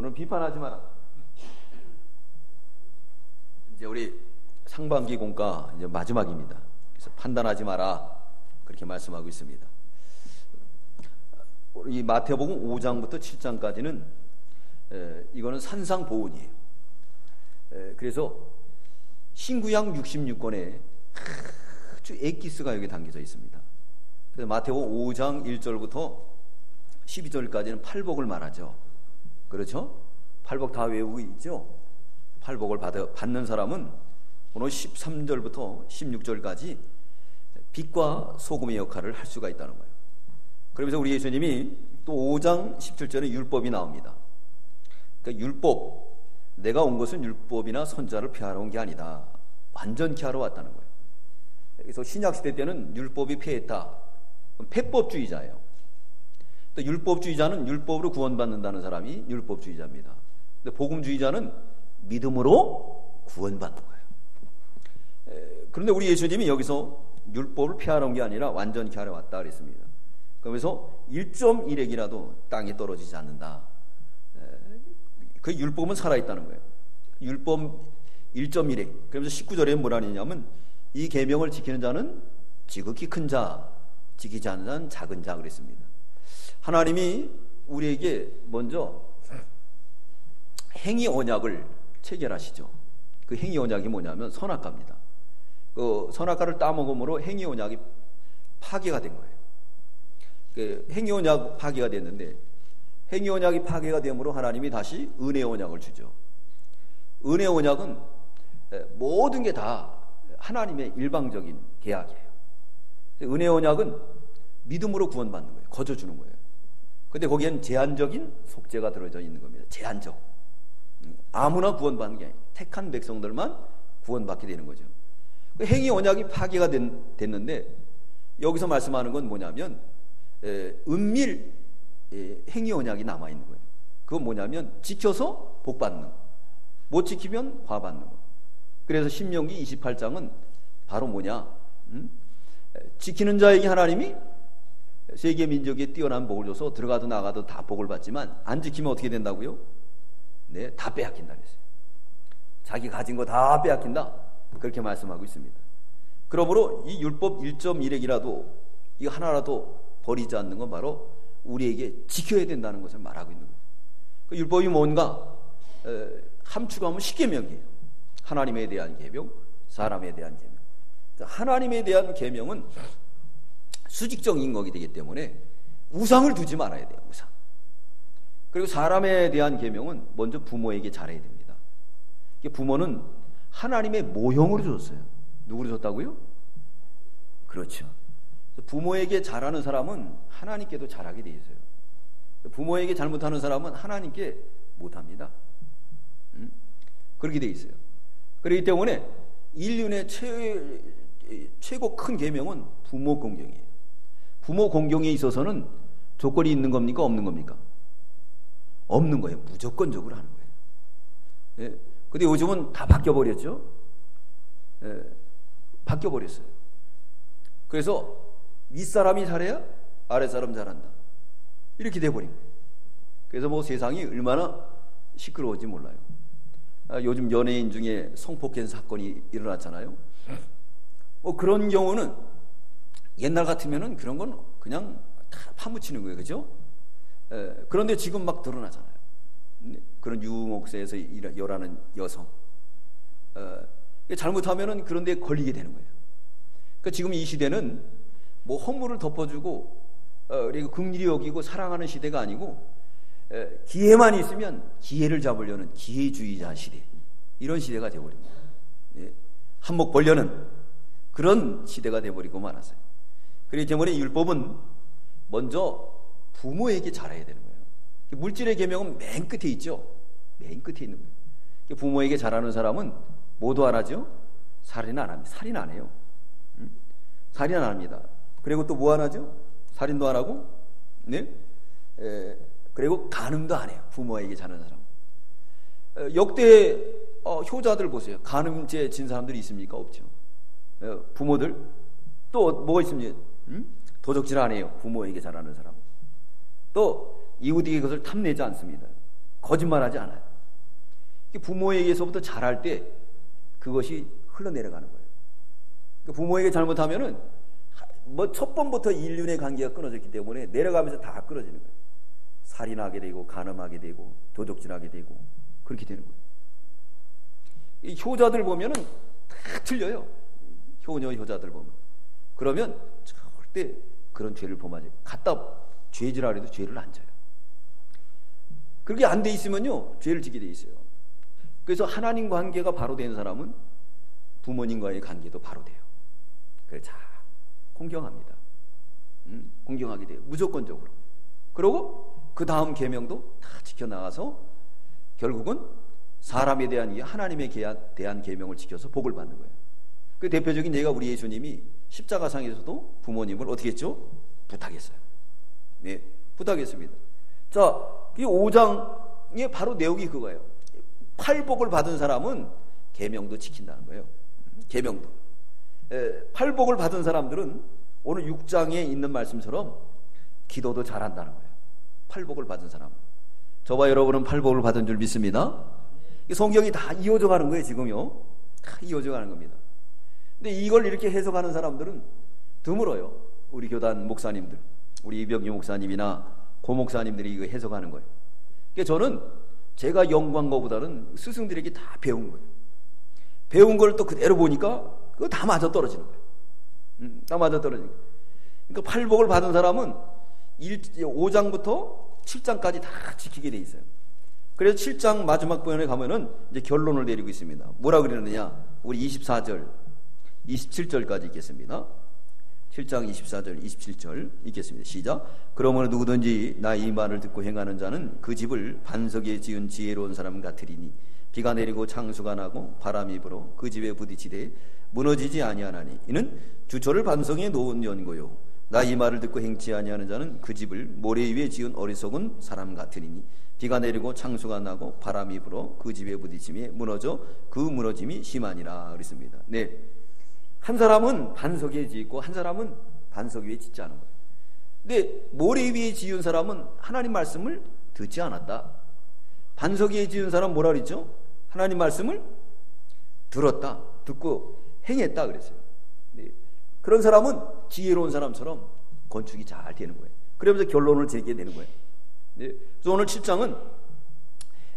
오늘 비판하지 마라. 이제 우리 상반기 공과 이제 마지막입니다. 그래서 판단하지 마라 그렇게 말씀하고 있습니다. 이 마태복음 5장부터 7장까지는 이거는 산상보훈이에요. 그래서 신구약 66권에 아주 엑기스가 여기 담겨져 있습니다. 그래서 마태복음 5장 1절부터 12절까지는 팔복을 말하죠. 그렇죠? 팔복 다 외우고 있죠? 팔복을 받는 사람은 오늘 13절부터 16절까지 빛과 소금의 역할을 할 수가 있다는 거예요. 그러면서 우리 예수님이 또 5장 17절에 율법이 나옵니다. 그러니까 율법, 내가 온 것은 율법이나 선자를 폐하러 온 게 아니다. 완전케 하러 왔다는 거예요. 그래서 신약시대 때는 율법이 폐했다. 그럼 폐법주의자예요. 또 율법주의자는 율법으로 구원받는다는 사람이 율법주의자입니다. 근데 복음주의자는 믿음으로 구원받는 거예요. 그런데 우리 예수님이 여기서 율법을 폐하러 온 게 아니라 완전케 하러 왔다 그랬습니다. 그러면서 1.1핵이라도 땅에 떨어지지 않는다. 그 율법은 살아있다는 거예요. 율법 1.1핵. 그러면서 19절에 뭐라 하냐면 이 계명을 지키는 자는 지극히 큰 자, 지키지 않는 자는 작은 자 그랬습니다. 하나님이 우리에게 먼저 행위 언약을 체결하시죠. 그 행위 언약이 뭐냐면 선악과입니다. 그 선악과를 따먹음으로 행위 언약이 파괴가 된 거예요. 그 행위 언약 파괴가 됐는데 행위 언약이 파괴가 됨으로 하나님이 다시 은혜 언약을 주죠. 은혜 언약은 모든 게 다 하나님의 일방적인 계약이에요. 은혜 언약은 믿음으로 구원받는 거예요. 거저 주는 거예요. 근데 거기엔 제한적인 속죄가 들어져 있는 겁니다. 제한적. 아무나 구원받는 게 아니에요. 택한 백성들만 구원받게 되는 거죠. 행위 언약이 파괴가 됐는데 여기서 말씀하는 건 뭐냐면 은밀 행위 언약이 남아있는 거예요. 그건 뭐냐면 지켜서 복 받는 거, 못 지키면 화 받는 거. 그래서 신명기 28장은 바로 뭐냐, 지키는 자에게 하나님이 세계 민족에 뛰어난 복을 줘서 들어가도 나가도 다 복을 받지만 안 지키면 어떻게 된다고요? 네, 다 빼앗긴다 그랬어요. 자기 가진 거 다 빼앗긴다 그렇게 말씀하고 있습니다. 그러므로 이 율법 1.1핵이라도 이 하나라도 버리지 않는 건 바로 우리에게 지켜야 된다는 것을 말하고 있는 거예요. 그 율법이 뭔가 함축하면 10계명이에요. 하나님에 대한 계명, 사람에 대한 계명. 하나님에 대한 계명은 수직적인 거기 되기 때문에 우상을 두지 말아야 돼요. 우상. 그리고 사람에 대한 계명은 먼저 부모에게 잘해야 됩니다. 부모는 하나님의 모형으로 줬어요. 누구로 줬다고요? 그렇죠. 부모에게 잘하는 사람은 하나님께도 잘하게 돼 있어요. 부모에게 잘못하는 사람은 하나님께 못합니다. 그렇게 돼 있어요. 그렇기 때문에 인륜의 최고 큰 계명은 부모 공경이에요. 부모 공경에 있어서는 조건이 있는 겁니까? 없는 겁니까? 없는 거예요. 무조건적으로 하는 거예요. 근데 요즘은 다 바뀌어버렸죠. 바뀌어버렸어요. 그래서 윗사람이 잘해야 아랫사람 잘한다. 이렇게 돼버린 거예요. 그래서 뭐 세상이 얼마나 시끄러운지 몰라요. 요즘 연예인 중에 성폭행 사건이 일어났잖아요. 뭐 그런 경우는 옛날 같으면은 그런 건 그냥 다 파묻히는 거예요. 그죠? 그런데 지금 막 드러나잖아요. 그런 유흥업소에서 일하는 여성. 잘못하면은 그런 데 걸리게 되는 거예요. 그러니까 지금 이 시대는 뭐 허물을 덮어주고 그리고 긍휼히 여기고 사랑하는 시대가 아니고 기회만 있으면 기회를 잡으려는 기회주의자 시대, 이런 시대가 되어버립니다. 한몫 벌려는 그런 시대가 되어버리고 말았어요. 그렇기 때문에 율법은 먼저 부모에게 잘해야 되는 거예요. 물질의 계명은 맨 끝에 있죠. 맨 끝에 있는 거예요. 부모에게 잘하는 사람은 뭐도 안 하죠? 살인 안 합니다. 살인 안 해요. 살인 안 합니다. 그리고 또 뭐 안 하죠? 살인도 안 하고, 네? 그리고 간음도 안 해요. 부모에게 잘하는 사람. 역대 효자들 보세요. 간음죄 진 사람들이 있습니까? 없죠. 부모들 또 뭐가 있습니까? 도적질 안 해요. 부모에게 잘하는 사람. 또 이웃에게 그것을 탐내지 않습니다. 거짓말하지 않아요. 부모에게서부터 자랄 때 그것이 흘러내려가는 거예요. 부모에게 잘못하면은 뭐 첫 번부터 인륜의 관계가 끊어졌기 때문에 내려가면서 다 끊어지는 거예요. 살인하게 되고 간음하게 되고 도적질하게 되고 그렇게 되는 거예요. 이 효자들 보면은 다 틀려요. 효녀 효자들 보면. 그러면 절대 그런 죄를 범하지. 갖다 죄질하려도 죄를 안 져요. 그렇게 안 돼 있으면요 죄를 지게 돼 있어요. 그래서 하나님 관계가 바로 된 사람은 부모님과의 관계도 바로 돼요. 그래서 자 공경합니다. 공경하게 돼요. 무조건적으로. 그리고 그 다음 계명도 다 지켜나가서 결국은 사람에 대한 하나님에 대한 계명을 지켜서 복을 받는 거예요. 그 대표적인 예가 우리 예수님이 십자가상에서도 부모님을 어떻게 했죠? 부탁했어요. 네, 부탁했습니다. 자, 이 5장의 바로 내용이 그거예요. 팔복을 받은 사람은 계명도 지킨다는 거예요. 계명도. 팔복을 받은 사람들은 오늘 6장에 있는 말씀처럼 기도도 잘한다는 거예요. 팔복을 받은 사람은. 저와 여러분은 팔복을 받은 줄 믿습니다. 성경이 다 이어져 가는 거예요. 지금요. 다 이어져 가는 겁니다. 근데 이걸 이렇게 해석하는 사람들은 드물어요. 우리 교단 목사님들, 우리 이병규 목사님이나 고 목사님들이 이거 해석하는 거예요. 그러니까 저는 제가 연구한 것보다는 스승들에게 다 배운 거예요. 배운 걸 또 그대로 보니까 그거 다 맞아 떨어지는 거예요. 다 맞아 떨어지는 거예요. 그러니까 팔복을 받은 사람은 5장부터 7장까지 다 지키게 돼 있어요. 그래서 7장 마지막 부분에 가면은 이제 결론을 내리고 있습니다. 뭐라 그러느냐? 우리 24절, 27절까지 읽겠습니다. 7장 24절, 27절 읽겠습니다. 시작. 그러므로 누구든지 나의 이 말을 듣고 행하는 자는 그 집을 반석에 지은 지혜로운 사람 같으리니 비가 내리고 창수가 나고 바람이 불어 그 집에 부딪히되 무너지지 아니하나니 이는 주초를 반석에 놓은 연고요. 나 이 말을 듣고 행치 아니하는 자는 그 집을 모래 위에 지은 어리석은 사람 같으리니 비가 내리고 창수가 나고 바람이 불어 그 집에 부딪힘에 무너져 그 무너짐이 심하니라 그랬습니다. 네, 한 사람은 반석 위에 짓고 한 사람은 반석 위에 짓지 않은 거예요. 근데 모래 위에 지은 사람은 하나님 말씀을 듣지 않았다. 반석 위에 지은 사람은 뭐라 그랬죠? 하나님 말씀을 들었다. 듣고 행했다 그랬어요. 네. 그런 사람은 지혜로운 사람처럼 건축이 잘 되는 거예요. 그러면서 결론을 제기해 내는 거예요. 네. 그래서 오늘 7장은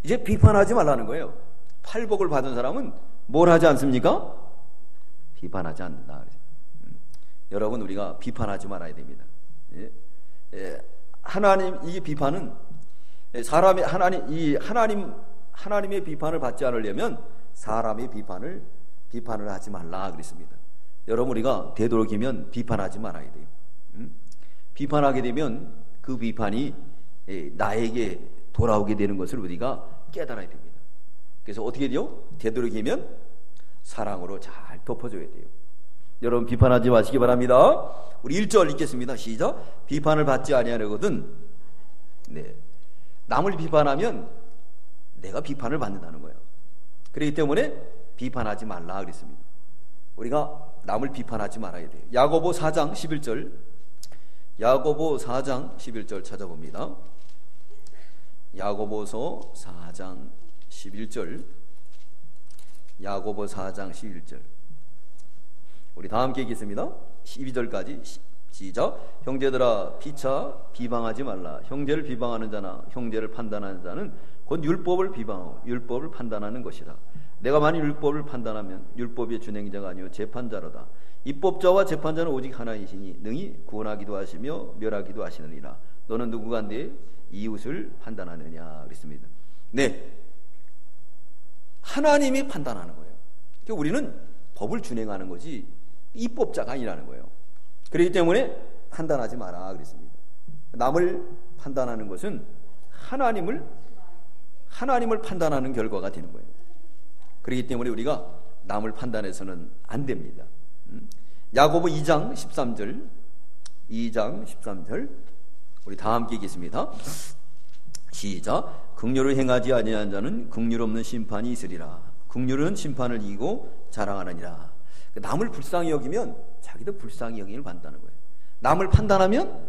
이제 비판하지 말라는 거예요. 팔복을 받은 사람은 뭘 하지 않습니까? 비판하지 않는다. 여러분 우리가 비판하지 말아야 됩니다. 예. 예. 하나님 이 비판은 사람이 하나님의 비판을 받지 않으려면 사람의 비판을 하지 말라 그랬습니다. 여러분 우리가 되도록이면 비판하지 말아야 돼요. 비판하게 되면 그 비판이 나에게 돌아오게 되는 것을 우리가 깨달아야 됩니다. 그래서 어떻게 돼요? 되도록이면 사랑으로 잘 덮어줘야 돼요. 여러분 비판하지 마시기 바랍니다. 우리 1절 읽겠습니다. 시작. 비판을 받지 아니하려거든. 네. 남을 비판하면 내가 비판을 받는다는 거예요. 그렇기 때문에 비판하지 말라 그랬습니다. 우리가 남을 비판하지 말아야 돼요. 야고보 4장 11절, 야고보 4장 11절 찾아봅니다. 야고보서 4장 11절, 야고보 4장 11절. 우리 다 함께 읽겠습니다. 12절까지 시작. 형제들아 피차 비방하지 말라. 형제를 비방하는 자나 형제를 판단하는 자는 곧 율법을 비방하고 율법을 판단하는 것이다. 내가 만일 율법을 판단하면 율법의 준행자가 아니요 재판자로다. 입법자와 재판자는 오직 하나이시니 능히 구원하기도 하시며 멸하기도 하시느니라. 너는 누구간데 이웃을 판단하느냐 그랬습니다. 네, 하나님이 판단하는 거예요. 그러니까 우리는 법을 준행하는 거지 입법자가 아니라는 거예요. 그렇기 때문에 판단하지 마라 그랬습니다. 남을 판단하는 것은 하나님을 판단하는 결과가 되는 거예요. 그렇기 때문에 우리가 남을 판단해서는 안 됩니다. 야고보 2장 13절, 2장 13절 우리 다 함께 읽겠습니다. 시작. 긍휼을 행하지 아니한 자는 긍휼 없는 심판이 있으리라. 긍휼은 심판을 이기고 자랑하느니라. 남을 불쌍히 여기면 자기도 불쌍히 여김을 받는다는 거예요. 남을 판단하면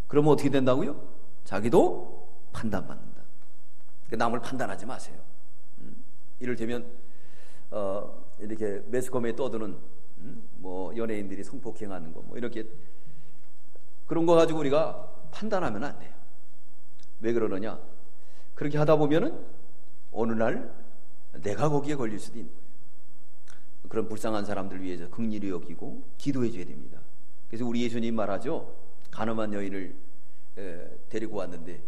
그러면 어떻게 된다고요? 자기도 판단받는다. 남을 판단하지 마세요. 이를테면 이렇게 매스컴에 떠드는 뭐 연예인들이 성폭행하는 거 뭐 이렇게 그런 거 가지고 우리가 판단하면 안 돼요. 왜 그러느냐? 그렇게 하다 보면은 어느 날 내가 거기에 걸릴 수도 있는 거예요. 그런 불쌍한 사람들 위해서 긍휼히 여기고 기도해 줘야 됩니다. 그래서 우리 예수님 말하죠. 가늠한 여인을 데리고 왔는데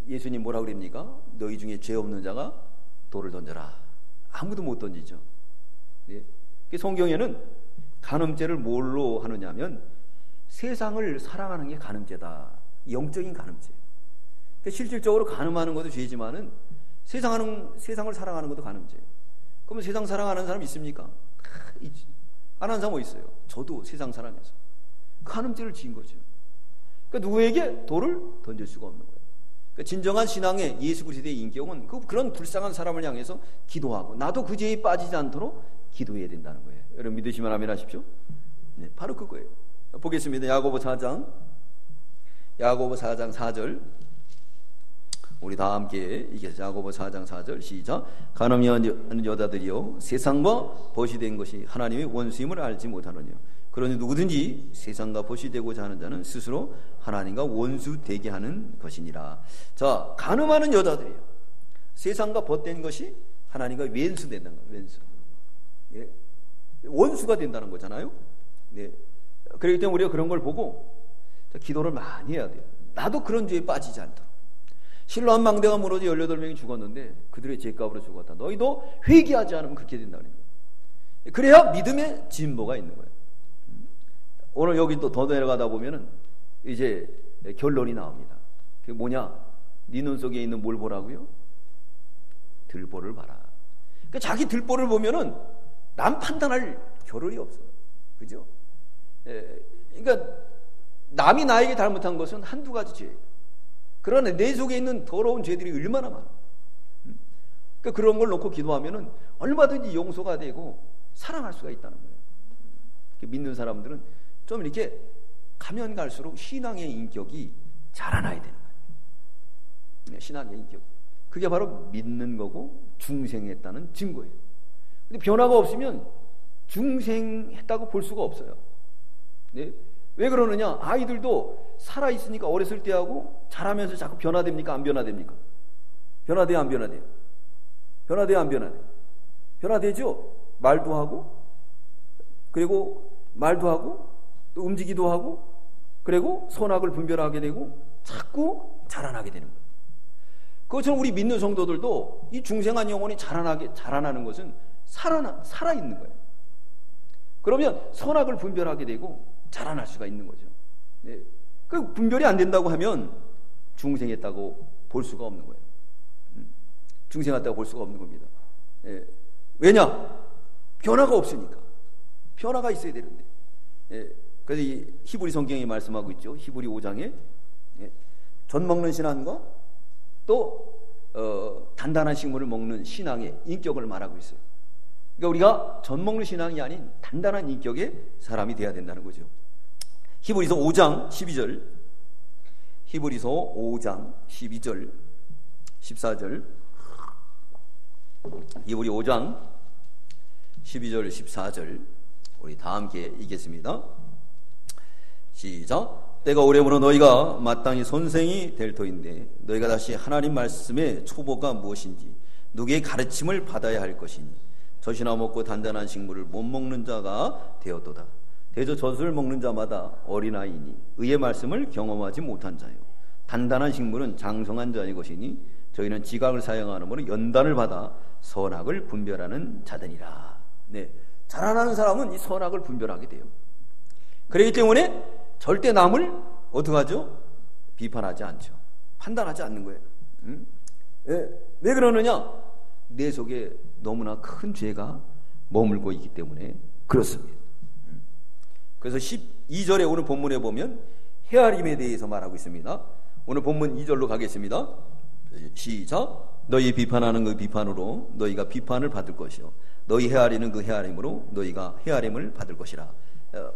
예수님 뭐라고 그럽니까? 너희 중에 죄 없는 자가 돌을 던져라. 아무도 못 던지죠. 네. 성경에는 간음죄를 뭘로 하느냐면 세상을 사랑하는 게 간음죄다. 영적인 간음죄. 실질적으로 간음하는 것도 죄지만은 세상을 사랑하는 것도 간음죄. 그러면 세상 사랑하는 사람 있습니까? 있지. 안 하는 사람 뭐 있어요? 저도 세상 사랑해서 간음죄를 지은 거죠. 그러니까 누구에게 돌을 던질 수가 없는 거예요. 그러니까 진정한 신앙의 예수 그리스도의 인격은 그런 불쌍한 사람을 향해서 기도하고 나도 그 죄에 빠지지 않도록 기도해야 된다는 거예요. 여러분 믿으시면 아멘 하십시오. 네, 바로 그거예요. 보겠습니다. 야고보 4장 4절 우리 다 함께 이겨서 야고보 4장 4절 시작. 간음하는 여자들이여 세상과 벗이된 것이 하나님의 원수임을 알지 못하느냐. 그러니 누구든지 세상과 벗이되고자 하는 자는 스스로 하나님과 원수되게 하는 것이니라. 자, 간음하는 여자들이요. 세상과 벗된 것이 하나님과 왼수된다는 거예요. 왼수. 예. 원수가 된다는 거잖아요. 네. 그렇기 때문에 우리가 그런 걸 보고 기도를 많이 해야 돼요. 나도 그런 죄에 빠지지 않도록. 실로암 망대가 무너져 18명이 죽었는데 그들의 죄값으로 죽었다. 너희도 회개하지 않으면 그렇게 된다는 거예요. 그래야 믿음의 진보가 있는 거예요. 오늘 여기 또 더 내려가다 보면은 이제 결론이 나옵니다. 그게 뭐냐? 네 눈 속에 있는 뭘 보라고요? 들보를 봐라. 그러니까 자기 들보를 보면은 남 판단할 겨를이 없어요. 그죠? 그러니까 남이 나에게 잘못한 것은 한두 가지 죄예요. 그러나 내 속에 있는 더러운 죄들이 얼마나 많아. 그러니까 그런 걸 놓고 기도하면은 얼마든지 용서가 되고 사랑할 수가 있다는 거예요. 믿는 사람들은 좀 이렇게 가면 갈수록 신앙의 인격이 자라나야 되는 거예요. 신앙의 인격. 그게 바로 믿는 거고 중생했다는 증거예요. 근데 변화가 없으면 중생했다고 볼 수가 없어요. 네? 왜 그러느냐? 아이들도 살아있으니까 어렸을 때하고 자라면서 자꾸 변화됩니까? 안 변화됩니까? 변화돼요? 안 변화돼요? 변화돼요? 안 변화돼요? 변화되죠? 말도 하고, 그리고 말도 하고, 또 움직이기도 하고, 그리고 선악을 분별하게 되고, 자꾸 자라나게 되는 거예요. 그것처럼 우리 믿는 성도들도 이 중생한 영혼이 자라나는 것은 살아있는 거예요. 그러면 선악을 분별하게 되고 자라날 수가 있는 거죠. 네. 그 분별이 안 된다고 하면 중생했다고 볼 수가 없는 거예요. 중생했다고 볼 수가 없는 겁니다. 네. 왜냐? 변화가 없으니까. 변화가 있어야 되는데. 네. 그래서 이 히브리 성경이 말씀하고 있죠. 히브리 5장에 젖 먹는 신앙과 또 단단한 식물을 먹는 신앙의 인격을 말하고 있어요. 그러니까 우리가 젖 먹는 신앙이 아닌 단단한 인격의 사람이 돼야 된다는 거죠. 히브리서 5장 12절, 히브리서 5장 12절 14절, 히브리 5장 12절 14절 우리 다 함께 읽겠습니다. 시작. 때가 오래므로 너희가 마땅히 선생이 될 터인데 너희가 다시 하나님 말씀의 초보가 무엇인지 누구의 가르침을 받아야 할 것이니 젖이나 먹고 단단한 식물을 못 먹는 자가 되었도다. 대저 젖을 먹는 자마다 어린아이니 의의 말씀을 경험하지 못한 자요 단단한 식물은 장성한 자의 것이니 저희는 지각을 사용하므로 연단을 받아 선악을 분별하는 자들이라. 네, 자라나는 사람은 이 선악을 분별하게 돼요. 그렇기 때문에 절대 남을 어떻게 하죠? 비판하지 않죠. 판단하지 않는 거예요. 왜 그러느냐? 내 속에 너무나 큰 죄가 머물고 있기 때문에 그렇습니다. 그래서 12절에 오늘 본문에 보면 헤아림에 대해서 말하고 있습니다. 오늘 본문 2절로 가겠습니다. 시작. 너희 비판하는 그 비판으로 너희가 비판을 받을 것이요 너희 헤아리는 그 헤아림으로 너희가 헤아림을 받을 것이라.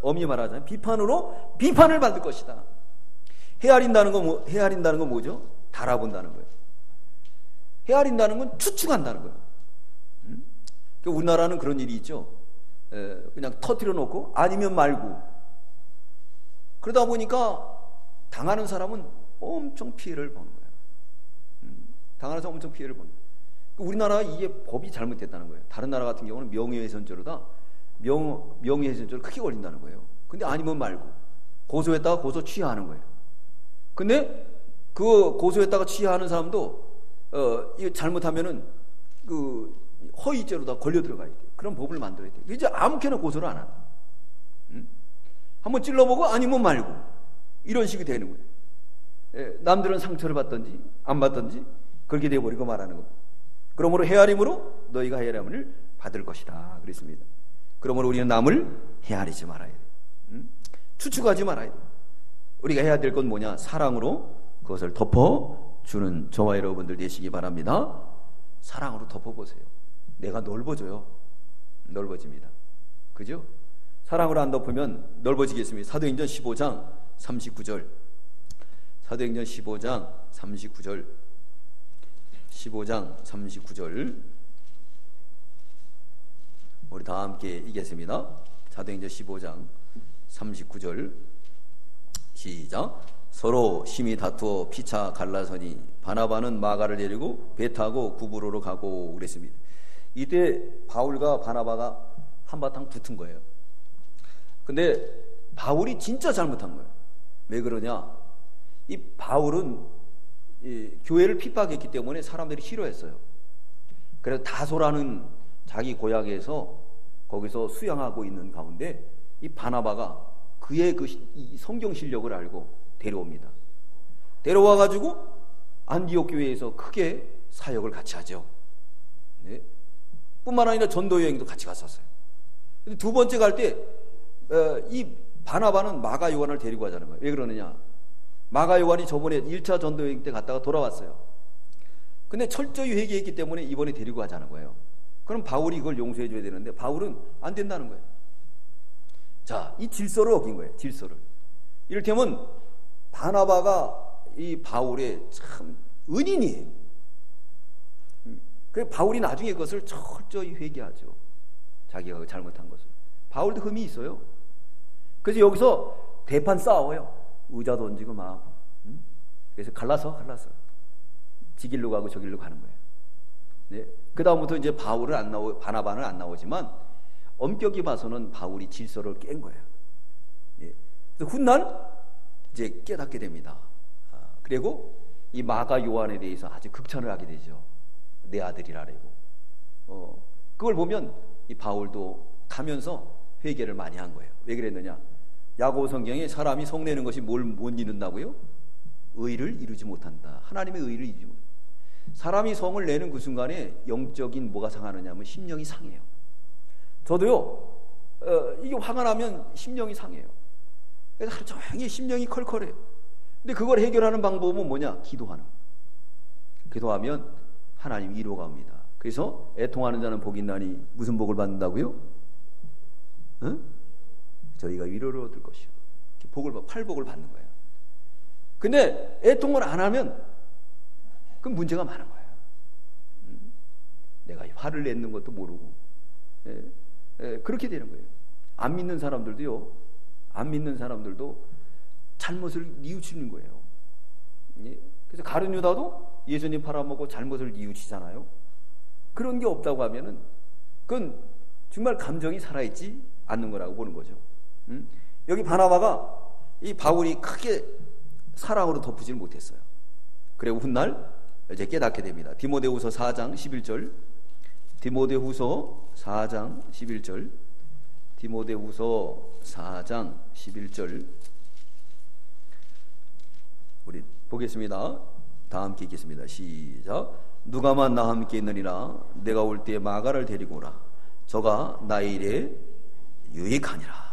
엄히 말하자면 비판으로 비판을 받을 것이다. 헤아린다는 건 뭐죠? 달아본다는 거예요. 헤아린다는 건 추측한다는 거예요. 우리나라는 그런 일이 있죠. 그냥 터뜨려 놓고 아니면 말고. 그러다 보니까 당하는 사람은 엄청 피해를 보는 거예요. 당하는 사람은 엄청 피해를 보는 거예요. 우리나라가 이게 법이 잘못됐다는 거예요. 다른 나라 같은 경우는 명예훼손죄로다. 명예훼손죄로 크게 걸린다는 거예요. 근데 아니면 말고 고소했다가 고소 취하하는 거예요. 근데 그 고소했다가 취하하는 사람도 이거 잘못하면은 그 허위죄로다 걸려 들어가야 돼. 그런 법을 만들어야 돼. 이제 아무렇게나 고소를 안 하는. 한번 찔러보고 아니면 말고 이런 식이 되는 거예요. 남들은 상처를 받든지 안 받든지 그렇게 되어버리고 말하는 겁니다. 그러므로 헤아림으로 너희가 헤아림을 받을 것이다 그랬습니다. 그러므로 우리는 남을 헤아리지 말아야 돼. 추측하지 말아야 돼. 우리가 해야 될 건 뭐냐? 사랑으로 그것을 덮어주는 저와 여러분들 되시기 바랍니다. 사랑으로 덮어보세요. 내가 넓어져요. 넓어집니다. 그죠? 사랑으로 안 덮으면 넓어지겠습니다. 사도행전 15장 39절. 사도행전 15장 39절. 15장 39절. 우리 다 함께 읽겠습니다. 사도행전 15장 39절. 시작. 서로 심히 다투어 피차 갈라서니 바나바는 마가를 데리고 배 타고 구브로로 가고 그랬습니다. 이때 바울과 바나바가 한바탕 붙은 거예요. 근데 바울이 진짜 잘못한 거예요. 왜 그러냐? 이 바울은 이 교회를 핍박했기 때문에 사람들이 싫어했어요. 그래서 다소라는 자기 고향에서 거기서 수양하고 있는 가운데 이 바나바가 그의 이 성경 실력을 알고 데려옵니다. 데려와 가지고 안디옥 교회에서 크게 사역을 같이 하죠. 네. 뿐만 아니라 전도 여행도 같이 갔었어요. 근데 두 번째 갈 때 이 바나바는 마가 요한을 데리고 가자는 거예요. 왜 그러느냐? 마가 요한이 저번에 1차 전도 여행 때 갔다가 돌아왔어요. 근데 철저히 회개했기 때문에 이번에 데리고 가자는 거예요. 그럼 바울이 이걸 용서해 줘야 되는데 바울은 안 된다는 거예요. 자, 이 질서를 어긴 거예요. 질서를. 이를테면 바나바가 이 바울의 참 은인이에요. 그래서 바울이 나중에 그것을 철저히 회개하죠. 자기가 잘못한 것을. 바울도 흠이 있어요. 그래서 여기서 대판 싸워요. 의자 던지고 막. 그래서 갈라서 지길로 가고 저길로 가는 거예요. 네. 그 다음부터 이제 바나바는 안 나오지만 엄격히 봐서는 바울이 질서를 깬 거예요. 예. 그래서 훗날 이제 깨닫게 됩니다. 그리고 이 마가 요한에 대해서 아주 극찬을 하게 되죠. 내 아들이라고. 그걸 보면 이 바울도 가면서 회개를 많이 한 거예요. 왜 그랬느냐? 야고보 성경에 사람이 성내는 것이 못 이룬다고요? 의를 이루지 못한다. 하나님의 의를 이루지 못한다. 사람이 성을 내는 그 순간에 영적인 뭐가 상하느냐 하면 심령이 상해요. 저도요, 이게 화가 나면 심령이 상해요. 그래서 하루 종일 심령이 컬컬해요. 근데 그걸 해결하는 방법은 뭐냐? 기도하는 거예요. 기도하면 하나님 위로가 옵니다. 그래서 애통하는 자는 복이 있나니 무슨 복을 받는다고요? 저희가 위로를 얻을 것이요. 팔복을 받는 거예요. 근데 애통을 안 하면 그 문제가 많은 거예요. 내가 화를 내는 것도 모르고 그렇게 되는 거예요. 안 믿는 사람들도 잘못을 뉘우치는 거예요. 그래서 가룟 유다도 예수님 팔아먹고 잘못을 뉘우치잖아요. 그런 게 없다고 하면은 그건 정말 감정이 살아있지 않는 거라고 보는 거죠. 여기 바나바가 이 바울이 크게 사랑으로 덮으질 못했어요. 그리고 훗날 이제 깨닫게 됩니다. 디모데후서 4장 11절. 디모데후서 4장 11절. 디모데후서 4장 11절. 우리 보겠습니다. 다 함께 읽겠습니다. 시작. 누가만 나 함께 있느니라. 내가 올 때 마가를 데리고 오라. 저가 나의 일에 유익하니라.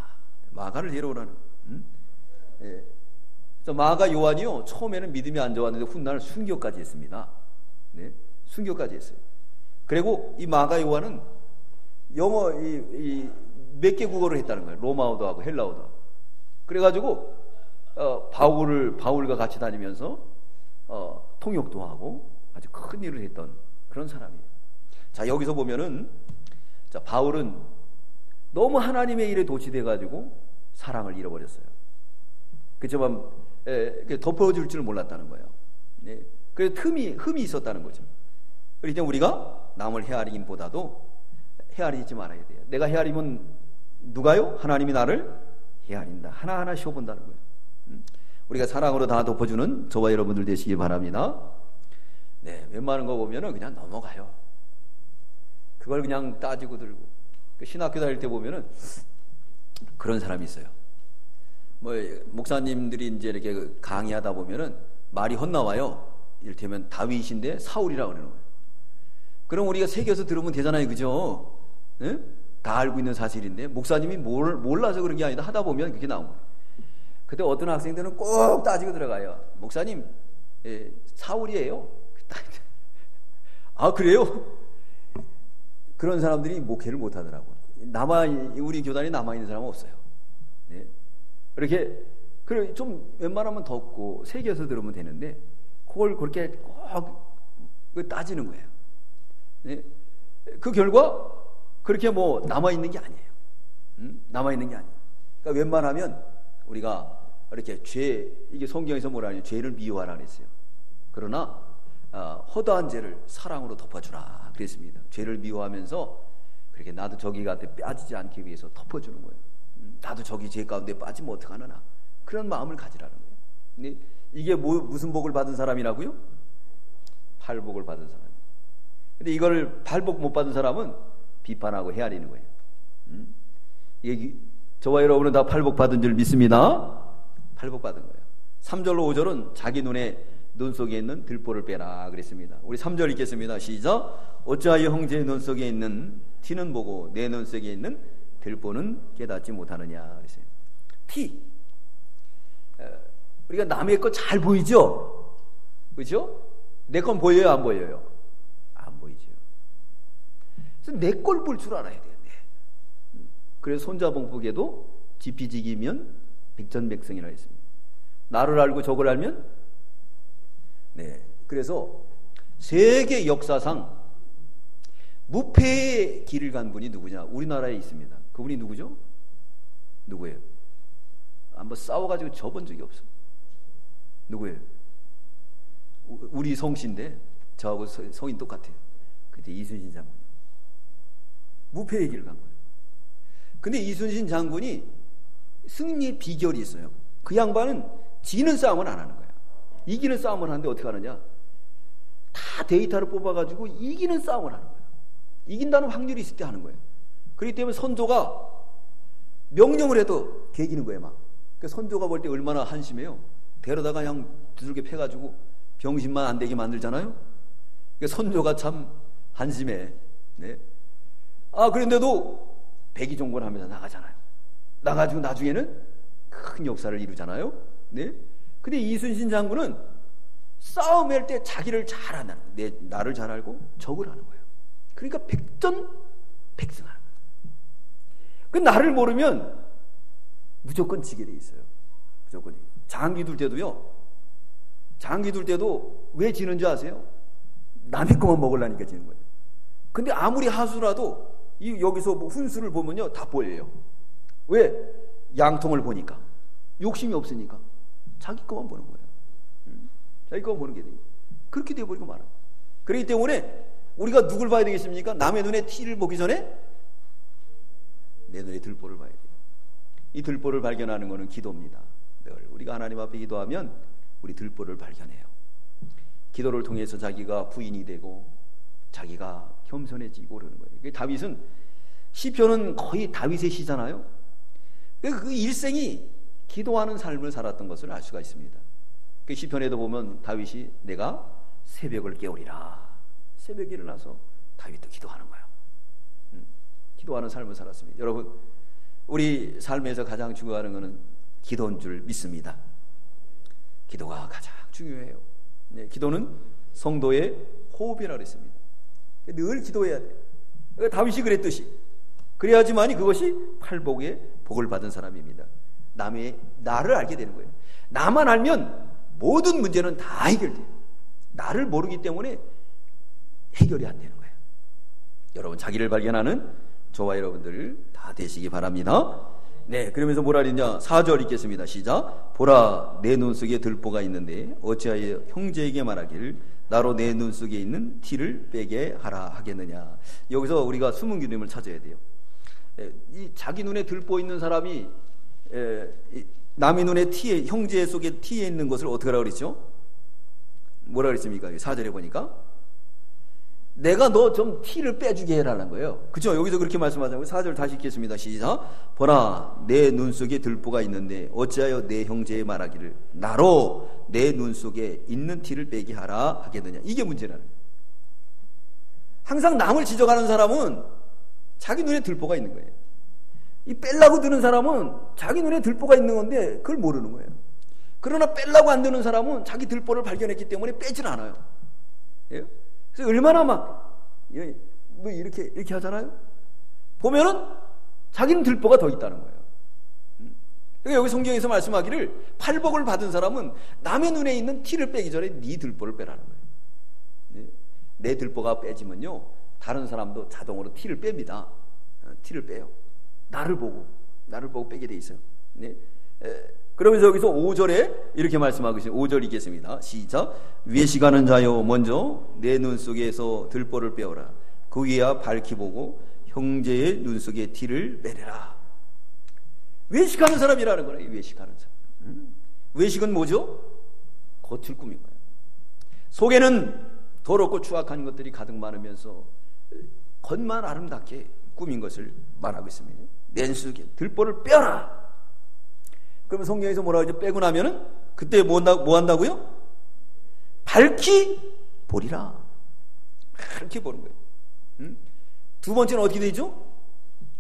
마가를 데려오라는. 예. 마가 요한이요, 처음에는 믿음이 안 좋았는데 훗날 순교까지 했습니다. 네, 순교까지 했어요. 그리고 이 마가 요한은 영어 몇 개 국어를 했다는 거예요. 로마어도 하고 헬라어도 하고. 그래가지고 바울과 같이 다니면서 통역도 하고 아주 큰 일을 했던 그런 사람이에요. 자, 여기서 보면은 자, 바울은 너무 하나님의 일에 도취돼 가지고 사랑을 잃어버렸어요. 그렇지만 덮어줄 줄 몰랐다는 거예요. 네. 그래서 흠이 있었다는 거죠. 그렇기 때문에 우리가 남을 헤아리긴보다도 헤아리지 말아야 돼요. 내가 헤아리면 누가요? 하나님이 나를 헤아린다. 하나하나 쉬어본다는 거예요. 우리가 사랑으로 다 덮어주는 저와 여러분들 되시기 바랍니다. 네, 웬만한 거 보면은 그냥 넘어가요. 그걸 그냥 따지고 들고. 신학교 다닐 때 보면은 그런 사람이 있어요. 뭐 목사님들이 이제 이렇게 강의하다 보면은 말이 헛나와요. 이를테면 다윗인데 사울이라고 그러는 거예요. 그럼 우리가 새겨서 들으면 되잖아요, 그죠? 네? 다 알고 있는 사실인데 목사님이 몰라서 그런 게 아니다 하다 보면 그게 나온 거예요. 그때 어떤 학생들은 꼭 따지고 들어가요. 목사님, 사울이에요. 아, 그래요? 그런 사람들이 목회를 못 하더라고요. 우리 교단에 남아있는 사람은 없어요. 네. 이렇게, 그래, 좀 웬만하면 덮고 새겨서 들으면 되는데, 그걸 그렇게 꼭 따지는 거예요. 네. 그 결과, 그렇게 뭐 남아있는 게 아니에요. 남아있는 게 아니에요. 그러니까 웬만하면 우리가 이렇게 이게 성경에서 뭐라 하냐, 죄를 미워하라 그랬어요. 그러나, 허다한 죄를 사랑으로 덮어주라 그랬습니다. 죄를 미워하면서 그렇게 나도 저기 가운데 빠지지 않기 위해서 덮어주는 거예요. 나도 저기 죄 가운데 빠지면 어떡하나, 그런 마음을 가지라는 거예요. 근데 이게 무슨 복을 받은 사람이라고요? 팔복을 받은 사람. 근데 이걸 팔복 못 받은 사람은 비판하고 헤아리는 거예요. 이게 저와 여러분은 다 팔복 받은 줄 믿습니다. 팔복 받은 거예요. 3절로 5절은 자기 눈 속에 있는 들보를 빼라 그랬습니다. 우리 3절 읽겠습니다. 시작. 어찌하여 형제의 눈 속에 있는 티는 보고 내 눈 속에 있는 들보는 깨닫지 못하느냐 그랬어요. 티. 우리가 남의 거 잘 보이죠? 그렇죠? 내 건 보여요, 안 보여요? 안 보이죠. 그래서 내 걸 볼 줄 알아야 돼요. 그래서 손자봉법에도 지피지기면 백전백승이라 했습니다. 나를 알고 적을 알면, 네, 그래서 세계 역사상 무패의 길을 간 분이 누구냐? 우리나라에 있습니다. 그분이 누구죠? 누구예요? 한번 싸워가지고 져본 적이 없어. 누구예요? 우리 성씨인데 저하고 성인 똑같아요. 그때 이순신 장군. 무패의 길을 간 거예요. 근데 이순신 장군이 승리 비결이 있어요. 그 양반은 지는 싸움은 안 하는 거야. 이기는 싸움을 하는데 어떻게 하느냐? 다 데이터를 뽑아가지고 이기는 싸움을 하는 거예요. 이긴다는 확률이 있을 때 하는 거예요. 그렇기 때문에 선조가 명령을 해도 개기는 거예요, 막. 그 선조가 볼 때 얼마나 한심해요. 데려다가 그냥 두들겨 패가지고 병신만 안 되게 만들잖아요. 그 선조가 참 한심해. 네. 그런데도 백의종군하면서 나가잖아요. 나가지고 나중에는 큰 역사를 이루잖아요. 네. 근데 이순신 장군은 싸움할 때 자기를 잘 안다는 거예요. 나를 잘 알고 적을 하는 거예요. 그러니까 백전백승하는 거예요. 그 나를 모르면 무조건 지게 돼 있어요. 무조건. 장기 둘 때도요. 장기 둘 때도 왜 지는 줄 아세요? 남의 것만 먹으려니까 지는 거예요. 근데 아무리 하수라도 여기서 뭐 훈수를 보면요 다 보여요. 왜? 양통을 보니까. 욕심이 없으니까. 자기 것만 보는 거예요. 자기 것만 보는 게 돼요. 그렇게 돼버리고 말아요. 그렇기 때문에 우리가 누굴 봐야 되겠습니까? 남의 눈에 티를 보기 전에 내 눈에 들보를 봐야 돼요. 이 들보를 발견하는 것은 기도입니다. 늘 우리가 하나님 앞에 기도하면 우리 들보를 발견해요. 기도를 통해서 자기가 부인이 되고 자기가 겸손해지고 그러는 거예요. 다윗은 시편은 거의 다윗의 시잖아요. 그 일생이 기도하는 삶을 살았던 것을 알 수가 있습니다. 그 시편에도 보면 다윗이 내가 새벽을 깨우리라. 새벽에 일어나서 다윗도 기도하는 거예요. 기도하는 삶을 살았습니다. 여러분, 우리 삶에서 가장 중요한 것은 기도인 줄 믿습니다. 기도가 가장 중요해요. 네, 기도는 성도의 호흡이라고 했습니다. 늘 기도해야 돼요. 다윗이 그랬듯이 그래야지만이 그것이 팔복의 복을 받은 사람입니다. 나를 알게 되는 거예요. 나만 알면 모든 문제는 다 해결돼요. 나를 모르기 때문에 해결이 안 되는 거예요. 여러분, 자기를 발견하는 저와 여러분들 다 되시기 바랍니다. 네, 그러면서 뭐라 그랬냐? 4절 읽겠습니다. 시작. 보라, 내 눈 속에 들보가 있는데 어찌하여 형제에게 말하길 나로 내 눈 속에 있는 티를 빼게 하라 하겠느냐. 여기서 우리가 숨은 기둥을 찾아야 돼요. 이 자기 눈에 들보 있는 사람이 남의 눈에 티에, 형제 속에 티에 있는 것을 어떻게 하라고 그랬죠? 뭐라 그랬습니까? 4절에 보니까 내가 너 좀 티를 빼주게 해라는 거예요. 그죠? 여기서 그렇게 말씀하자고 4절 다시 읽겠습니다. 시작. 보라, 내 눈 속에 들보가 있는데 어찌하여 내 형제의 말하기를 나로 내 눈 속에 있는 티를 빼게 하라 하겠느냐. 이게 문제라는 거예요. 항상 남을 지적하는 사람은 자기 눈에 들보가 있는 거예요. 이 빼려고 드는 사람은 자기 눈에 들보가 있는 건데 그걸 모르는 거예요. 그러나 빼려고 안 드는 사람은 자기 들보를 발견했기 때문에 빼질 않아요. 예? 그래서 얼마나 막 뭐 이렇게 하잖아요. 보면은 자기는 들보가 더 있다는 거예요. 그러니까 여기 성경에서 말씀하기를 팔복을 받은 사람은 남의 눈에 있는 티를 빼기 전에 네 들보를 빼라는 거예요. 내 들보가 빼지면요 다른 사람도 자동으로 티를 뺍니다. 티를 빼요. 나를 보고 빼게 돼 있어요. 네. 그러면서 여기서 5절에 이렇게 말씀하고 있어요. 5절 읽겠습니다. 시작. 외식하는 자여 먼저 내 눈 속에서 들보를 빼어라. 그 위에야 밝히 보고 형제의 눈 속에 티를 빼내라. 외식하는 사람이라는 거예요. 외식하는 사람. 외식은 뭐죠? 겉을 꾸민 거예요. 속에는 더럽고 추악한 것들이 가득 많으면서 겉만 아름답게 꾸민 것을 말하고 있습니다. 내 속에 들보를 빼어라. 그러면 성경에서 뭐라고 하죠? 빼고 나면은 그때 뭐 한다고요? 밝히 보리라. 밝히 보는 거예요. 두 번째는 어떻게 되죠?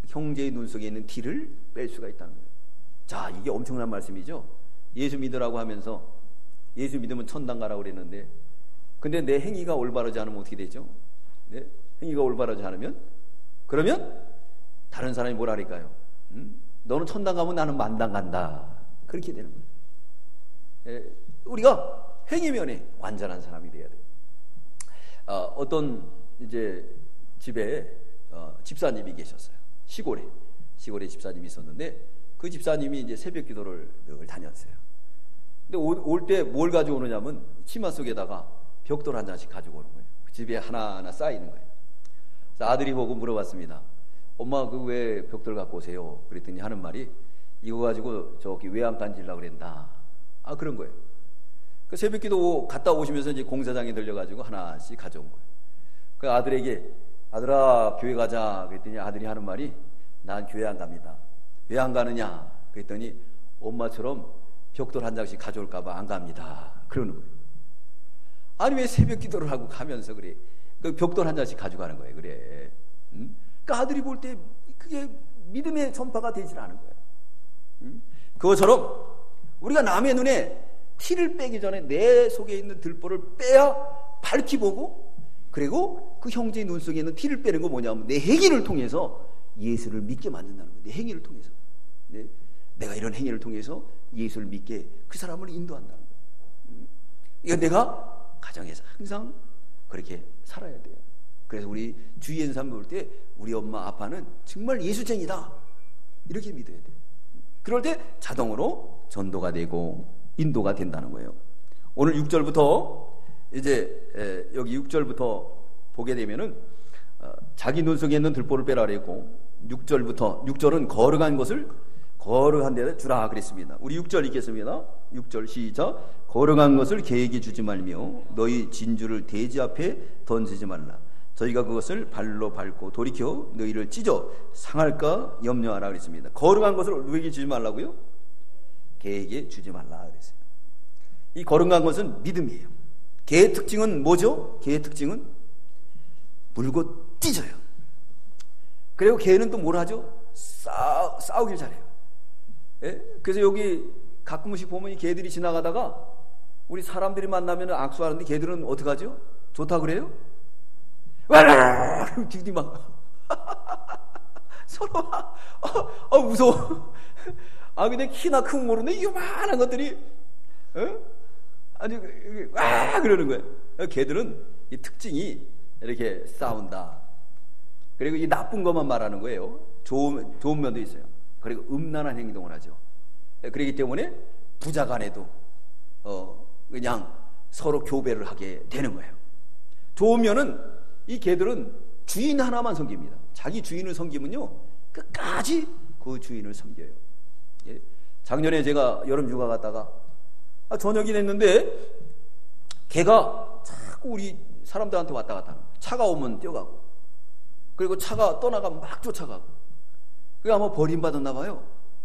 형제의 눈 속에 있는 티를 뺄 수가 있다는 거예요. 자, 이게 엄청난 말씀이죠. 예수 믿으라고 하면서 예수 믿으면 천당 가라고 그랬는데 근데 내 행위가 올바르지 않으면 어떻게 되죠? 네? 행위가 올바르지 않으면 그러면 다른 사람이 뭐라 할까요? 너는 천당 가면 나는 만당 간다. 그렇게 되는 거예요. 우리가 행위면에 완전한 사람이 돼야 돼요. 어떤 이제 집에 집사님이 계셨어요. 시골에 집사님이 있었는데 그 집사님이 이제 새벽 기도를 늘 다녔어요. 근데 올 때 뭘 가져오느냐면 치마 속에다가 벽돌 한 장씩 가지고 오는 거예요. 집에 하나하나 쌓이는 거예요. 그래서 아들이 보고 물어봤습니다. 엄마 그 왜 벽돌 갖고 오세요? 그랬더니 하는 말이 이거 가지고 저기 외양간 지려고 그랬다. 아 그런 거예요. 그 새벽기도 갔다 오시면서 이제 공사장에 들려가지고 하나씩 가져온 거예요. 그 아들에게 아들아 교회 가자 그랬더니 아들이 하는 말이 난 교회 안 갑니다. 왜 안 가느냐? 그랬더니 엄마처럼 벽돌 한 장씩 가져올까봐 안 갑니다. 그러는 거예요. 아니 왜 새벽기도를 하고 가면서 그래? 그 벽돌 한 장씩 가져가는 거예요. 그래. 그 아들이 볼 때 그게 믿음의 전파가 되질 않은 거예요. 그것처럼 우리가 남의 눈에 티를 빼기 전에 내 속에 있는 들보를 빼야 밝히 보고 그리고 그 형제의 눈 속에 있는 티를 빼는 거 뭐냐면 내 행위를 통해서 예수를 믿게 만든다는 거예요. 내 행위를 통해서. 내가 이런 행위를 통해서 예수를 믿게 그 사람을 인도한다는 거예요. 이거 내가 가정에서 항상 그렇게 살아야 돼요. 그래서 우리 주위에 있는 사람 볼 때 우리 엄마 아빠는 정말 예수쟁이다 이렇게 믿어야 돼요. 그럴 때 자동으로 전도가 되고 인도가 된다는 거예요. 오늘 6절부터 이제 여기 6절부터 보게 되면은 자기 눈 속에 있는 들보를 빼라 그랬고 6절은 거룩한 것을 거룩한 데다 주라 그랬습니다. 우리 6절 읽겠습니다. 6절 시작. 거룩한 것을 개에게 주지 말며 너희 진주를 돼지 앞에 던지지 말라. 저희가 그것을 발로 밟고 돌이켜 너희를 찢어 상할까 염려하라 그랬습니다. 거룩한 것을 누구에게 주지 말라고요? 개에게 주지 말라 그랬어요. 이 거룩한 것은 믿음이에요. 개의 특징은 뭐죠? 개의 특징은 물고 찢어요. 그리고 개는 또 뭘 하죠? 싸우길 잘해요. 예? 그래서 여기 가끔씩 보면 이 개들이 지나가다가 우리 사람들이 만나면 악수하는데 개들은 어떻게 하죠? 좋다 그래요? 와라! 뒤뒤 막 서로 무서워. 근데 키나 크고 모르는데 요만한 것들이 아주 와 그러는 거예요. 개들은 이 특징이 이렇게 싸운다. 그리고 이 나쁜 것만 말하는 거예요. 좋은 면도 있어요. 그리고 음란한 행동을 하죠. 그렇기 때문에 부자 간에도 그냥 서로 교배를 하게 되는 거예요. 좋은 면은 이 개들은 주인 하나만 섬깁니다. 자기 주인을 섬기면요 끝까지 그 주인을 섬겨요. 예. 작년에 제가 여름 휴가 갔다가 저녁이 됐는데 개가 자꾸 우리 사람들한테 왔다 갔다 하는 거예요. 차가 오면 뛰어가고, 그리고 차가 떠나가면 막 쫓아가고. 그게 아마 버림받았나 봐요.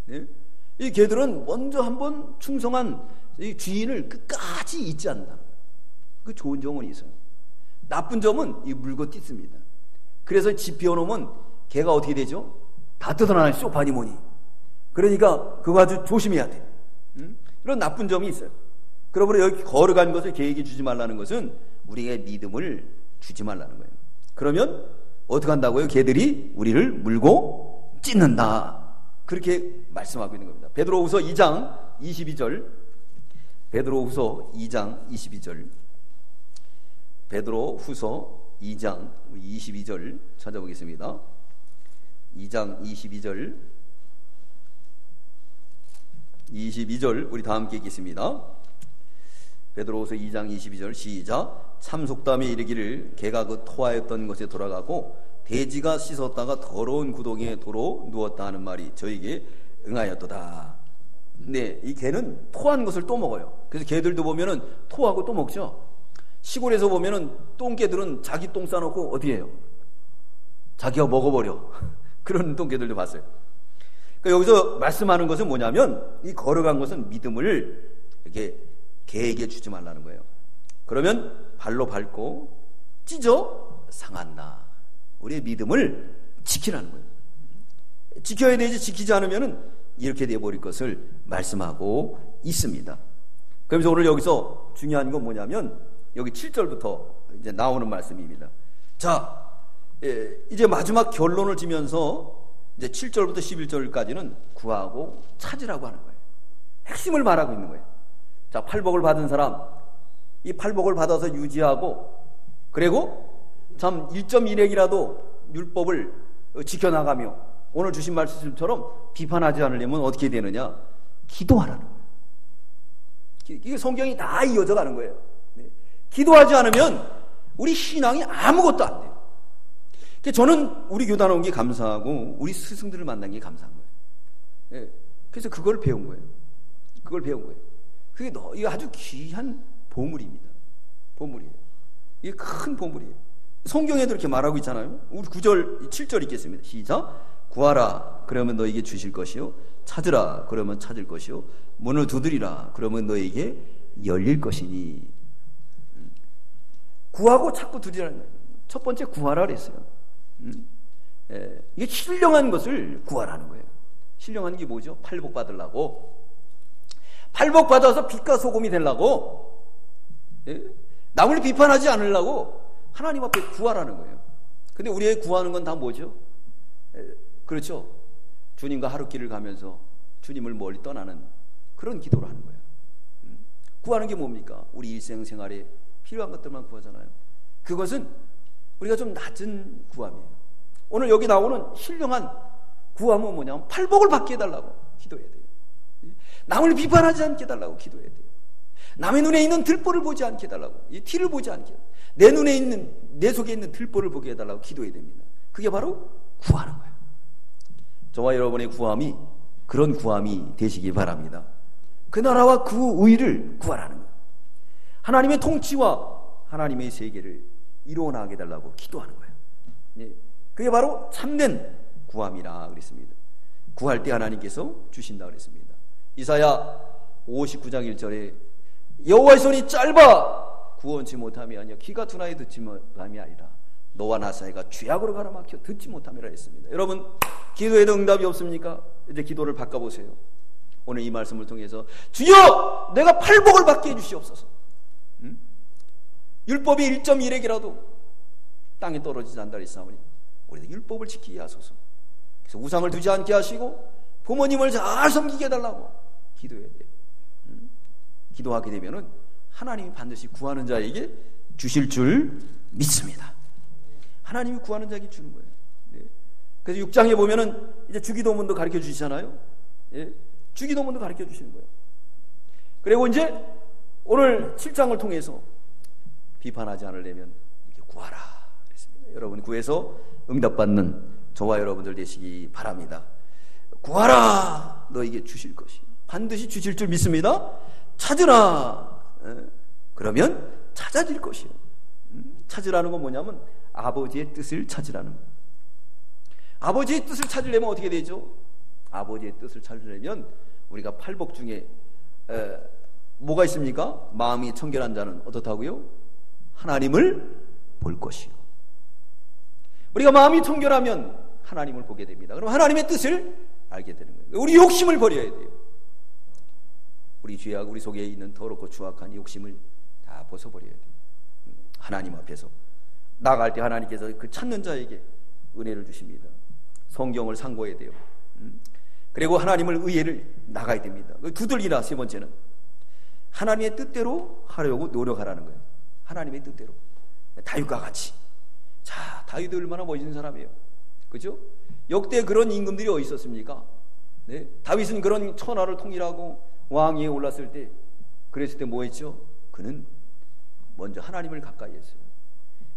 예? 이 개들은 먼저 한번 충성한 이 주인을 끝까지 잊지 않는다는 거예요. 그 좋은 점은 있어요. 나쁜 점은 이 물고 뜯습니다. 그래서 집 비워놓으면 개가 어떻게 되죠? 다 뜯어나는 쇼파니 뭐니. 그러니까 그거 아주 조심해야 돼. 이런 나쁜 점이 있어요. 그러므로 여기 거룩한 것을 개에게 주지 말라는 것은 우리의 믿음을 주지 말라는 거예요. 그러면 어떻게 한다고요? 개들이 우리를 물고 찢는다. 그렇게 말씀하고 있는 겁니다. 베드로후서 2장 22절. 베드로후서 2장 22절. 베드로후서 2장 22절 찾아보겠습니다. 2장 22절 우리 다 함께 읽겠습니다. 베드로후서 2장 22절 시작. 참 속담에 이르기를 개가 그 토하였던 것에 돌아가고 돼지가 씻었다가 더러운 구덩이에 도로 누웠다 하는 말이 저에게 응하였도다. 네, 이 개는 토한 것을 또 먹어요. 그래서 개들도 보면은 토하고 또 먹죠. 시골에서 보면은 똥개들은 자기 똥 싸놓고 어디 해요? 자기가 먹어버려. 그런 똥개들도 봤어요. 그러니까 여기서 말씀하는 것은 뭐냐면 이 거룩한 것은 믿음을 이렇게 개에게 주지 말라는 거예요. 그러면 발로 밟고 찢어 상한다. 우리의 믿음을 지키라는 거예요. 지켜야 되지 지키지 않으면 이렇게 돼버릴 것을 말씀하고 있습니다. 그러면서 오늘 여기서 중요한 건 뭐냐면 여기 7절부터 이제 나오는 말씀입니다. 자, 이제 마지막 결론을 지면서 이제 7절부터 11절까지는 구하고 찾으라고 하는 거예요. 핵심을 말하고 있는 거예요. 자, 팔복을 받은 사람, 이 팔복을 받아서 유지하고, 그리고 참 1.1핵이라도 율법을 지켜나가며 오늘 주신 말씀처럼 비판하지 않으려면 어떻게 되느냐? 기도하라는 거예요. 이게 성경이 다 이어져 가는 거예요. 기도하지 않으면 우리 신앙이 아무것도 안 돼요. 저는 우리 교단 온 게 감사하고 우리 스승들을 만난 게 감사한 거예요. 그래서 그걸 배운 거예요. 그걸 배운 거예요. 그게 이게 아주 귀한 보물입니다. 보물이에요. 이게 큰 보물이에요. 성경에도 이렇게 말하고 있잖아요. 우리 9절, 7절 읽겠습니다. 시작. 구하라, 그러면 너에게 주실 것이요. 찾으라, 그러면 찾을 것이요. 문을 두드리라, 그러면 너에게 열릴 것이니. 구하고 찾고 두드리라는 거예요. 첫 번째 구하라 그랬어요. 이게 신령한 것을 구하라는 거예요. 신령한 게 뭐죠? 팔복 받으려고. 팔복 받아서 빛과 소금이 되려고. 남을 비판하지 않으려고 하나님 앞에 구하라는 거예요. 근데 우리의 구하는 건 다 뭐죠? 그렇죠. 주님과 하루길을 가면서 주님을 멀리 떠나는 그런 기도를 하는 거예요. 구하는 게 뭡니까? 우리 일생생활에 필요한 것들만 구하잖아요. 그것은 우리가 좀 낮은 구함이에요. 오늘 여기 나오는 신령한 구함은 뭐냐면 팔복을 받게 해달라고 기도해야 돼요. 남을 비판하지 않게 해달라고 기도해야 돼요. 남의 눈에 있는 들보를 보지 않게 해달라고, 이 티를 보지 않게, 내 눈에 있는, 내 속에 있는 들보를 보게 해달라고 기도해야 됩니다. 그게 바로 구하는 거예요. 저와 여러분의 구함이 그런 구함이 되시기 바랍니다. 그 나라와 그 의를 구하라는 거예요. 하나님의 통치와 하나님의 세계를 이루어 나가게 해달라고 기도하는 거예요. 그게 바로 참된 구함이라 그랬습니다. 구할 때 하나님께서 주신다 그랬습니다. 이사야 59장 1절에 여호와의 손이 짧아 구원치 못함이 아니라 귀가 둔하여 듣지 못함이 아니라 너와 나 사이가 죄악으로 가로막혀 듣지 못함이라 했습니다. 여러분 기도에도 응답이 없습니까? 이제 기도를 바꿔보세요. 오늘 이 말씀을 통해서 주여 내가 팔복을 받게 해주시옵소서. 율법이 1.1핵이라도 땅에 떨어지지 않다 했사오니 우리도 율법을 지키게 하소서. 그래서 우상을 두지 않게 하시고 부모님을 잘 섬기게 해달라고 기도해야 돼요. 기도하게 되면은 하나님이 반드시 구하는 자에게 주실 줄 믿습니다. 하나님이 구하는 자에게 주는 거예요. 네. 그래서 6장에 보면은 이제 주기도문도 가르쳐 주시잖아요. 예. 주기도문도 가르쳐 주시는 거예요. 그리고 이제 오늘 7장을 통해서 비판하지 않으려면 이렇게 구하라 그랬습니다. 여러분 구해서 응답받는 저와 여러분들 되시기 바랍니다. 구하라 너에게 주실 것이 반드시 주실 줄 믿습니다. 찾으라 그러면 찾아질 것이요. 찾으라는 건 뭐냐면 아버지의 뜻을 찾으라는 거예요. 아버지의 뜻을 찾으려면 어떻게 되죠? 아버지의 뜻을 찾으려면 우리가 팔복 중에 뭐가 있습니까? 마음이 청결한 자는 어떻다고요? 하나님을 볼 것이요. 우리가 마음이 청결하면 하나님을 보게 됩니다. 그럼 하나님의 뜻을 알게 되는 거예요. 우리 욕심을 버려야 돼요. 우리 죄악, 우리 속에 있는 더럽고 추악한 욕심을 다 벗어버려야 돼요. 하나님 앞에서 나갈 때 하나님께서 그 찾는 자에게 은혜를 주십니다. 성경을 상고해야 돼요. 그리고 하나님을 의회를 나가야 됩니다. 두들기라. 세 번째는 하나님의 뜻대로 하려고 노력하라는 거예요. 하나님의 뜻대로. 다윗과 같이. 자, 다윗이 얼마나 멋진 사람이에요. 그죠? 역대 그런 임금들이 어디 있었습니까? 네? 다윗은 그런 천하를 통일하고 왕위에 올랐을 때 그랬을 때 뭐 했죠? 그는 먼저 하나님을 가까이 했어요.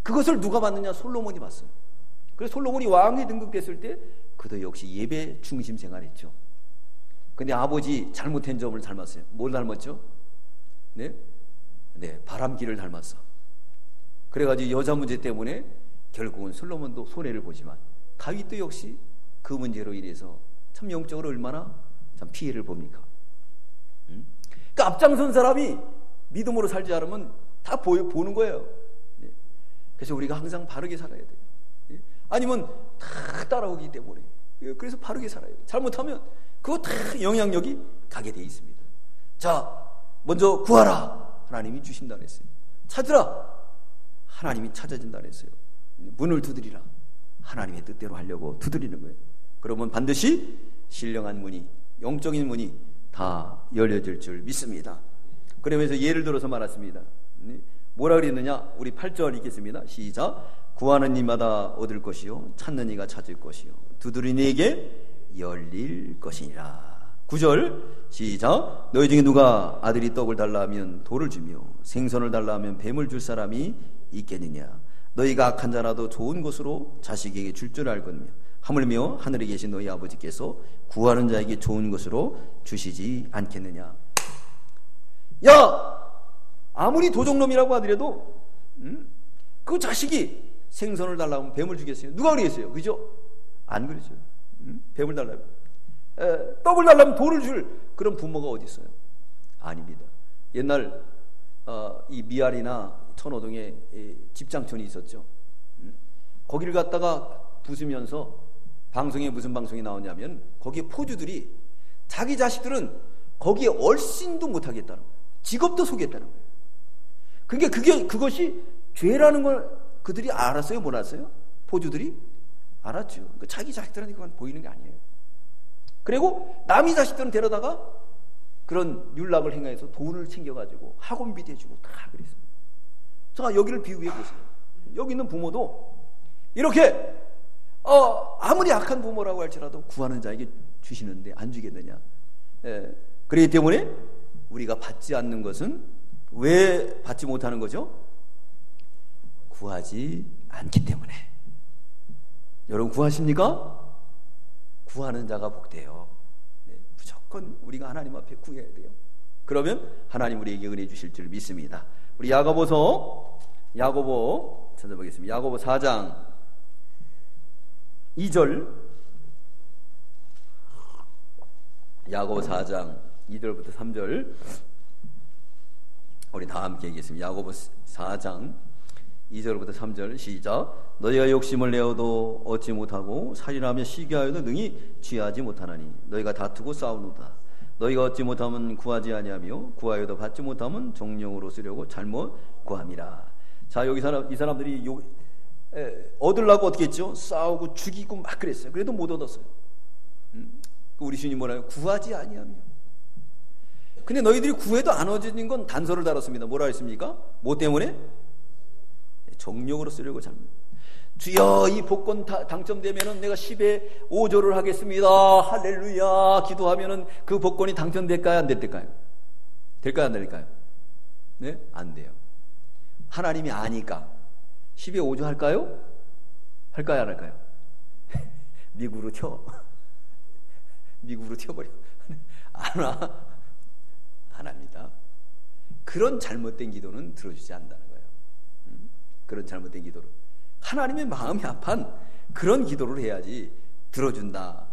그것을 누가 봤느냐? 솔로몬이 봤어요. 그래서 솔로몬이 왕에 등극됐을 때 그도 역시 예배 중심 생활했죠. 근데 아버지 잘못한 점을 닮았어요. 뭘 닮았죠? 네? 바람기를 닮았어. 그래가지고 여자 문제 때문에 결국은 솔로몬도 손해를 보지만 다윗도 역시 그 문제로 인해서 참 영적으로 얼마나 참 피해를 봅니까? 그러니까 앞장선 사람이 믿음으로 살지 않으면 다 보는 거예요. 네. 그래서 우리가 항상 바르게 살아야 돼요. 네. 아니면 다 따라오기 때문에 그래서 바르게 살아야 돼요. 잘못하면 그거 다 영향력이 가게 돼 있습니다. 자, 먼저 구하라. 하나님이 주신다 그랬어요. 찾으라. 하나님이 찾아진다 그랬어요. 문을 두드리라. 하나님의 뜻대로 하려고 두드리는 거예요. 그러면 반드시 신령한 문이, 영적인 문이 다 열려질 줄 믿습니다. 그러면서 예를 들어서 말했습니다. 뭐라 그랬느냐? 우리 8절 읽겠습니다. 시작. 구하는 이마다 얻을 것이요 찾는 이가 찾을 것이요 두드리는 이에게 열릴 것이니라. 9절 시작. 너희 중에 누가 아들이 떡을 달라 하면 돌을 주며 생선을 달라 하면 뱀을 줄 사람이 있겠느냐? 너희가 악한 자라도 좋은 것으로 자식에게 줄 줄 알거든요. 하물며 하늘에 계신 너희 아버지께서 구하는 자에게 좋은 것으로 주시지 않겠느냐? 야! 아무리 도적놈이라고 하더라도 그 자식이 생선을 달라고 하면 뱀을 주겠어요? 누가 그러겠어요? 그죠? 안 그러죠. 뱀을 달라면 떡을 달라면 돌을 줄 그런 부모가 어디 있어요? 아닙니다. 옛날 이 미아리나 천호동에 집장촌이 있었죠. 거기를 갖다가 부수면서 방송에 무슨 방송이 나오냐면 거기에 포주들이 자기 자식들은 거기에 얼씬도 못하겠다는 거예요. 직업도 속였다는 거예요. 그것이 죄라는 걸 그들이 알았어요? 몰랐어요? 포주들이? 알았죠. 그러니까 자기 자식들한테 그건 보이는 게 아니에요. 그리고 남의 자식들은 데려다가 그런 율락을 행해서 돈을 챙겨가지고 학원비 대주고 다 그랬어요. 자, 여기를 비유해 보세요. 여기 있는 부모도 이렇게 아무리 악한 부모라고 할지라도 구하는 자에게 주시는데 안 주겠느냐? 그렇기 때문에 우리가 받지 않는 것은 왜 받지 못하는 거죠? 구하지 않기 때문에. 여러분 구하십니까? 구하는 자가 복돼요. 무조건 우리가 하나님 앞에 구해야 돼요. 그러면 하나님 우리에게 은혜 주실 줄 믿습니다. 우리 야고보 찾아보겠습니다. 야고보 4장 2절. 야고보 4장 2절부터 3절 우리 다 함께 읽겠습니다. 야고보 4장 2절부터 3절 시작. 너희가 욕심을 내어도 얻지 못하고 살인하며 시기하여도 능히 취하지 못하나니 너희가 다투고 싸우노다. 너희가 얻지 못하면 구하지 아니하며 구하여도 받지 못하면 종용으로 쓰려고 잘못 구함이라. 자, 여기 이 사람들이 얻으려고 어떻게 했죠? 싸우고 죽이고 막 그랬어요. 그래도 못 얻었어요. 우리 주님 뭐라요? 구하지 아니하며. 근데 너희들이 구해도 안 얻어진 건 단서를 달았습니다. 뭐라 했습니까? 뭐 때문에? 정력으로 쓰려고 잘못. 주여 이 복권 당첨되면은 내가 10에 5조를 하겠습니다. 할렐루야 기도하면은 그 복권이 당첨될까요? 안 될까요? 될까요? 안 될까요? 네? 안 돼요. 하나님이 아니까 10에 5조 할까요? 할까요? 안 할까요? 미국으로 쳐. 미국으로 튀어버려. 안 합니다. 그런 잘못된 기도는 들어주지 않는다는 거예요. 그런 잘못된 기도를. 하나님의 마음이 아픈 그런 기도를 해야지 들어준다.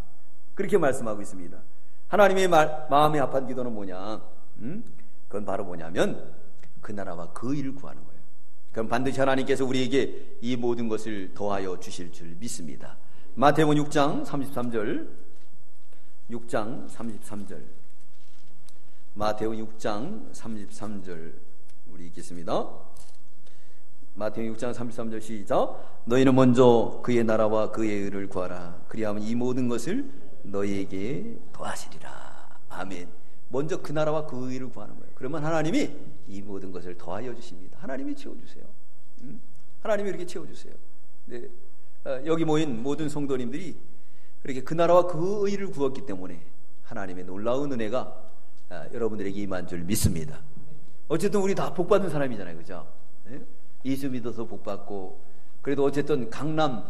그렇게 말씀하고 있습니다. 하나님의 마음이 아픈 기도는 뭐냐? 그건 바로 뭐냐면 그 나라와 그 일을 구하는 거예요. 그럼 반드시 하나님께서 우리에게 이 모든 것을 더하여 주실 줄 믿습니다. 마태복음 6장 33절 6장 33절 마태복음 6장 33절 우리 읽겠습니다. 마태복음 6장 33절 시작. 너희는 먼저 그의 나라와 그의 의를 구하라. 그리하면 이 모든 것을 너희에게 더하시리라. 아멘. 먼저 그 나라와 그 의를 구하는 거예요. 그러면 하나님이 이 모든 것을 더하여 주십니다. 하나님이 채워주세요. 하나님이 이렇게 채워주세요. 네. 여기 모인 모든 성도님들이 그렇게 그 나라와 그 의를 구했기 때문에 하나님의 놀라운 은혜가 여러분들에게 임한 줄 믿습니다. 어쨌든 우리 다 복받은 사람이잖아요. 그죠? 네? 예수 믿어서 복받고, 그래도 어쨌든 강남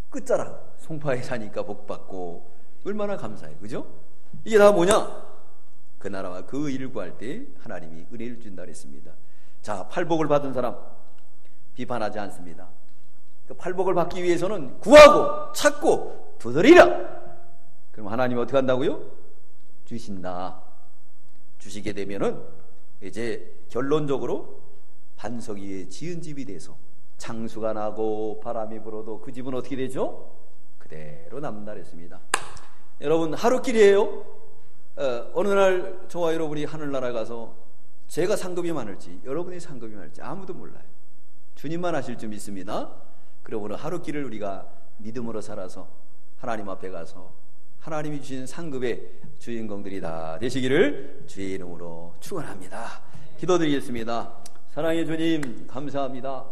끝자락 송파에 사니까 복받고, 얼마나 감사해요. 그죠? 이게 다 뭐냐? 그 나라와 그 의를 구할 때 하나님이 은혜를 준다 그랬습니다. 자, 팔복을 받은 사람 비판하지 않습니다. 그 팔복을 받기 위해서는 구하고 찾고 두드리라. 그럼 하나님이 어떻게 한다고요? 주신다. 주시게 되면은 이제 결론적으로 반석 위에 지은 집이 돼서 창수가 나고 바람이 불어도 그 집은 어떻게 되죠? 그대로 남는다 그랬습니다. 여러분 하루길이에요. 어느 날 저와 여러분이 하늘나라 가서 제가 상급이 많을지 여러분이 상급이 많을지 아무도 몰라요. 주님만 아실 줄 믿습니다. 그리고 오늘 하루길을 우리가 믿음으로 살아서 하나님 앞에 가서 하나님이 주신 상급의 주인공들이 다 되시기를 주의 이름으로 축원합니다. 기도드리겠습니다. 사랑의 주님 감사합니다.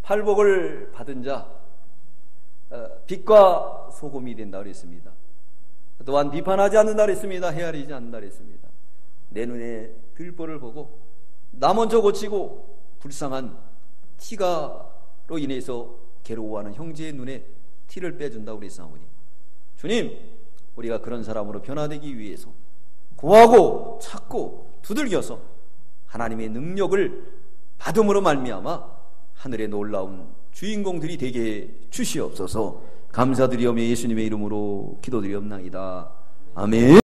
팔복을 받은 자 빛과 소금이 된다 그랬습니다. 또한 비판하지 않는다 그랬습니다. 헤아리지 않는다 그랬습니다. 내 눈에 들보를 보고 나 먼저 고치고 불쌍한 티가로 인해서 괴로워하는 형제의 눈에 티를 빼준다고 그랬사오니 주님, 우리가 그런 사람으로 변화되기 위해서 구하고 찾고 두들겨서 하나님의 능력을 받음으로 말미암아 하늘의 놀라운 주인공들이 되게 주시옵소서. 감사드리오며 예수님의 이름으로 기도드리옵나이다. 아멘.